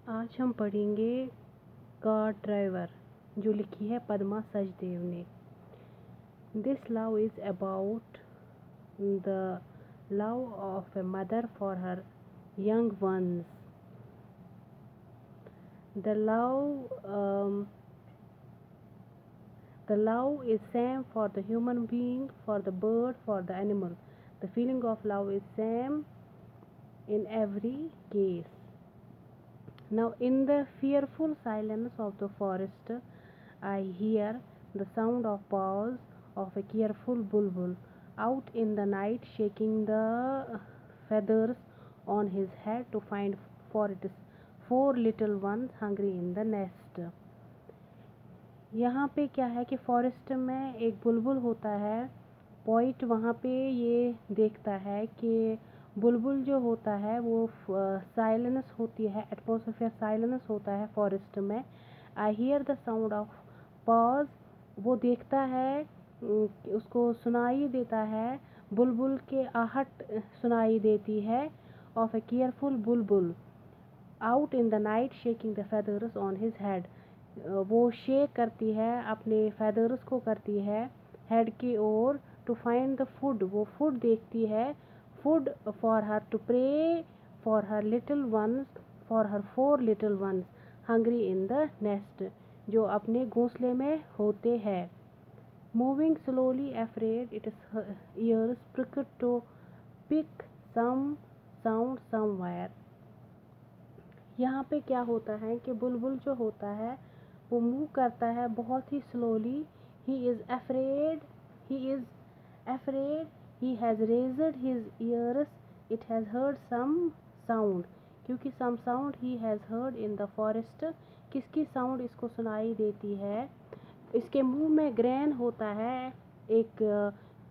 आज हम पढ़ेंगे कार ड्राइवर, जो लिखी है पद्मा सचदेव ने। This love is about the love of a mother for her young ones. The love is same for the human being, for the bird, for the animal. The feeling of love is same in every case. Now in the fearful silence of the forest, I hear the sound of paws of a careful bulbul out in the night, shaking the feathers on his head to find for its four little ones hungry in the nest. यहाँ पे क्या है कि forest में एक बुलबुल होता है। Point वहाँ पे ये देखता है कि बुलबुल जो होता है वो साइलेंस होती है, एटमॉस्फेयर साइलेंस होता है फॉरेस्ट में। I hear the sound of pause, वो देखता है, उसको सुनाई देता है, बुलबुल के आहट सुनाई देती है। Of a careful bulbul out in the night shaking the feathers on his head, वो शेक करती है, अपने फेदर्स को करती है हेड की ओर। टू फाइंड द फूड, वो फूड देखती है, food for her, to prey for her little ones, for her four little ones hungry in the nest, जो अपने घोंसले में होते हैं। Moving slowly afraid its ears pricked to pick some sound somewhere. यहाँ पे क्या होता है कि बुलबुल जो होता है वो मूव करता है बहुत ही slowly. He is afraid, he has raised his ears, it has heard some sound, क्योंकि some sound he has heard in the forest, किसकी साउंड इसको सुनाई देती है। इसके मुंह में ग्रेन होता है, एक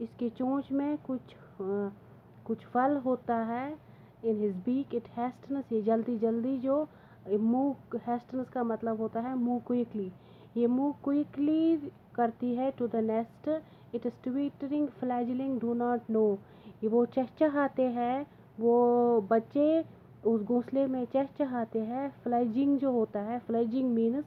इसकी चोंच में कुछ फल होता है। इन हिज बीक इट हैस्टनस, ये जल्दी जल्दी जो मूव, हैस्टनस का मतलब होता है मूव क्विकली, ये मूव क्विकली करती है to the nest. It is twittering fledgling do not know, ये वो चहचहाते हैं, वो बच्चे उस घोंसले में चहचहाते हैं। फ्लैजिंग जो होता है, फ्लैजिंग मीन्स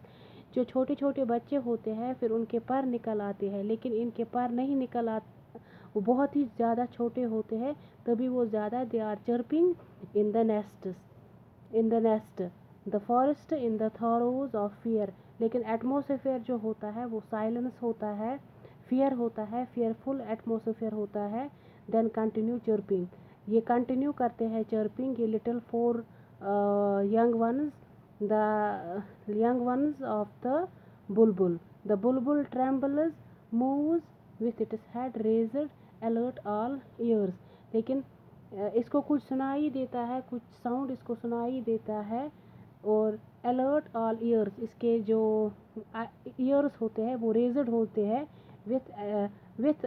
जो छोटे छोटे बच्चे होते हैं फिर उनके पर निकल आते हैं, लेकिन इनके पर नहीं निकल आते, वो बहुत ही ज़्यादा छोटे होते हैं, तभी वो ज़्यादा they are chirping in the nest the forest in the throes of fear. लेकिन एटमॉस्फेयर जो होता है वो साइलेंस होता है, फियर होता है, फियरफुल एटमॉस्फेयर होता है। देन कंटिन्यू चर्पिंग, ये कंटिन्यू करते हैं चर्पिंग, ये little for young ones, the young ones of the Bulbul. The Bulbul trembles, moves with its head raised, alert all ears. लेकिन इसको कुछ सुनाई देता है, कुछ साउंड इसको सुनाई देता है, और अलर्ट ऑल ईयर्स, इसके जो ईयर्स होते हैं वो रेज्ड होते हैं with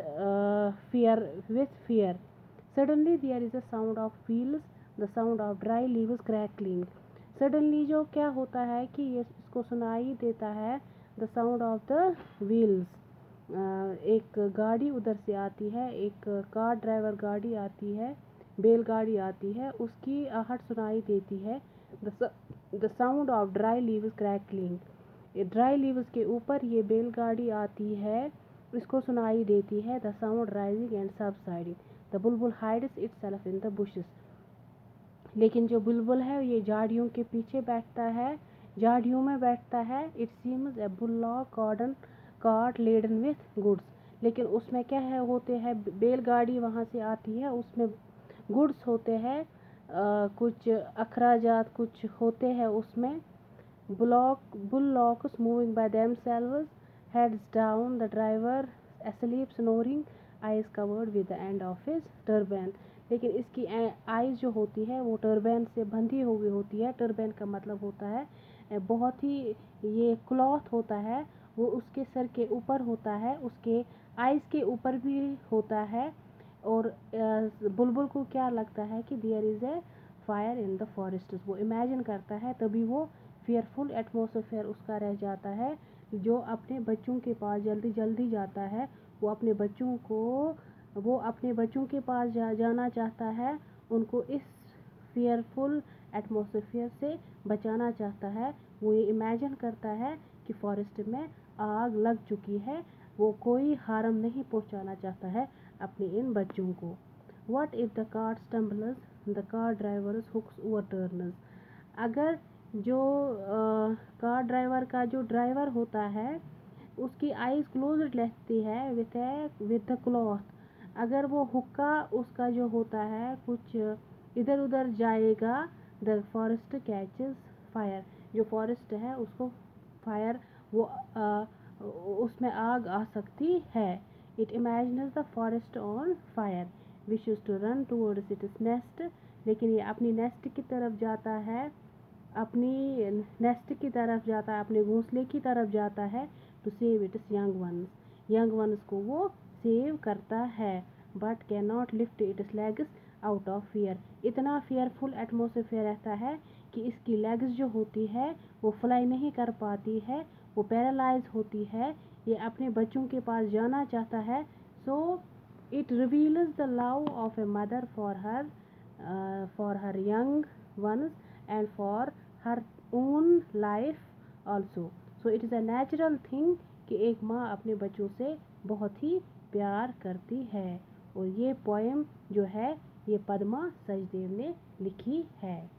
fear. Suddenly there is a sound of wheels, the sound of dry leaves crackling. Suddenly जो क्या होता है कि ये इसको सुनाई देता है the sound of the wheels, एक गाड़ी उधर से आती है, एक कार ड्राइवर गाड़ी आती है, बैलगाड़ी आती है, उसकी आहट सुनाई देती है। The sound of dry leaves crackling, ये ड्राई लीव्स के ऊपर ये बैलगाड़ी आती है, इसको सुनाई देती है the sound rising and subsiding. The bulbul hides itself in the bushes, लेकिन जो बुलबुल है ये झाड़ियों के पीछे बैठता है, झाड़ियों में बैठता है। It seems a bullock cordon cart laden with goods, लेकिन उसमें क्या है होते हैं, बैलगाड़ी वहाँ से आती है, उसमें गुड्स होते हैं, कुछ अखराजात कुछ होते हैं उसमें। Bullocks moving by themselves, heads down, the driver asleep snoring, eyes covered with the end of his turban। लेकिन इसकी आइज़ जो होती है वो टर्बैन से बंधी हुई होती है। टर्बैन का मतलब होता है बहुत ही, ये क्लॉथ होता है, वो उसके सर के ऊपर होता है, उसके आइज़ के ऊपर भी होता है। और बुलबुल को क्या लगता है कि there is a fire in the forest, वो इमेजिन करता है, तभी वो फियरफुल एटमॉस्फेयर उसका रह जाता है। जो अपने बच्चों के पास जल्दी जल्दी जाता है, वो अपने बच्चों के पास जाना चाहता है, उनको इस फियरफुल एटमॉस्फेयर से बचाना चाहता है। वो ये इमेजिन करता है कि फॉरेस्ट में आग लग चुकी है, वो कोई हार्म नहीं पहुंचाना चाहता है अपने इन बच्चों को। What if the car stumbles, the car driver's hooks overturns? अगर जो कार ड्राइवर का जो ड्राइवर होता है उसकी आईज क्लोज रहती है विद द क्लॉथ, अगर वो हुक्का उसका जो होता है कुछ इधर उधर जाएगा, द फॉरेस्ट कैचेस फायर, जो फॉरेस्ट है उसको फायर वो उसमें आग आ सकती है। It imagines the forest on fire, wishes to run towards its nest, लेकिन ये अपनी नेस्ट की तरफ जाता है, अपनी नेस्ट की तरफ जाता है, अपने घोंसले की तरफ जाता है, to save its young ones को वो सेव करता है, but can not lift its legs out of fear. इतना फियरफुल एटमॉस्फेयर रहता है कि इसकी लेग्स जो होती है वो फ्लाई नहीं कर पाती है, वो पैरालाइज होती है। ये अपने बच्चों के पास जाना चाहता है। So it reveals the love of a mother for her young ones and for her own life also. So it is a natural thing कि एक माँ अपने बच्चों से बहुत ही प्यार करती है। और ये पोएम जो है ये पद्मा सचदेव ने लिखी है।